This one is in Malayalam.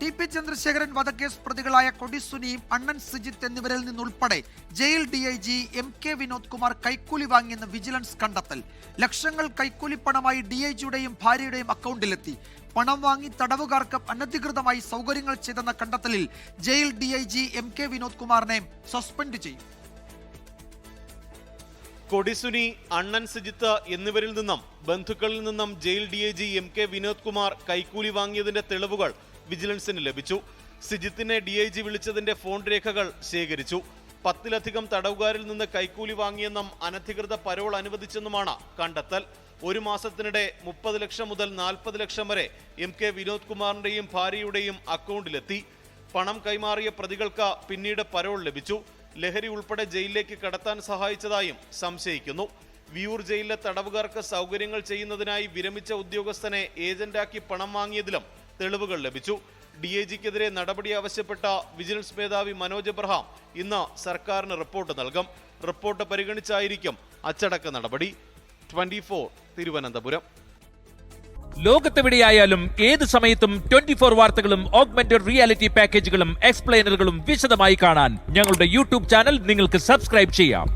ടി.പി. ചന്ദ്രശേഖരൻ വധക്കേസ് പ്രതികളായ കൊടിസുനിയും അണ്ണൻ സിജിത്ത് എന്നിവരിൽ നിന്നുൾപ്പെടെ jail DIG MK Vinod Kumar കൈക്കൂലി വാങ്ങിയെന്ന് വിജിലൻസ് കണ്ടെത്തൽ. ലക്ഷങ്ങൾ കൈക്കൂലിപ്പണമായി DIGയുടെയും ഭാര്യയുടെയും അക്കൗണ്ടിലെത്തി. പണം വാങ്ങി തടവുകാർക്ക് അനധികൃതമായി സൗകര്യങ്ങൾ ചെയ്തെന്ന കണ്ടെത്തലിൽ ജയിൽ DIG MK വിനോദ് കുമാറിനെ സസ്പെൻഡ് ചെയ്യും. കൊടിസുനി, അണ്ണൻ സിജിത്ത് എന്നിവരിൽ നിന്നും ബന്ധുക്കളിൽ നിന്നും jail DIG MK Vinod Kumar കൈക്കൂലി വാങ്ങിയതിന്റെ തെളിവുകൾ വിജിലൻസിന് ലഭിച്ചു. സിജിത്തിനെ DIG വിളിച്ചതിന്റെ ഫോൺ രേഖകൾ ശേഖരിച്ചു. 10-ലധികം തടവുകാരിൽ നിന്ന് കൈക്കൂലി വാങ്ങിയെന്നും അനധികൃത പരോൾ അനുവദിച്ചെന്നുമാണ് കണ്ടെത്തൽ. ഒരു മാസത്തിനിടെ 30 ലക്ഷം മുതൽ 40 ലക്ഷം വരെ MK വിനോദ് കുമാറിന്റെയും ഭാര്യയുടെയും അക്കൗണ്ടിലെത്തി. പണം കൈമാറിയ പ്രതികൾക്ക് പിന്നീട് പരോൾ ലഭിച്ചു. ലഹരി ഉൾപ്പെടെ ജയിലിലേക്ക് കടത്താൻ സഹായിച്ചതായും സംശയിക്കുന്നു. വിയൂർ ജയിലിലെ തടവുകാർക്ക് സൗകര്യങ്ങൾ ചെയ്യുന്നതിനായി വിരമിച്ച ഉദ്യോഗസ്ഥനെ ഏജന്റാക്കി പണം വാങ്ങിയതിലും തെളിവുകൾ ലഭിച്ചു. DIGക്കെതിരെ നടപടി ആവശ്യപ്പെട്ട വിജിലൻസ് മേധാവി മനോജ് എബ്രഹാം ഇന്ന് സർക്കാരിന് റിപ്പോർട്ട് നൽകും. റിപ്പോർട്ട് പരിഗണിച്ചായിരിക്കും അച്ചടക്ക നടപടി. 24 തിരുവനന്തപുരം. ലോകത്തെവിടെയായാലും ഏത് സമയത്തും 24 വാർത്തകളും ഓഗ്മെന്റഡ് റിയാലിറ്റി പാക്കേജുകളും എക്സ്പ്ലെയിനറുകളും വിശദമായി കാണാൻ ഞങ്ങളുടെ യൂട്യൂബ് ചാനൽ നിങ്ങൾക്ക് സബ്സ്ക്രൈബ് ചെയ്യാം.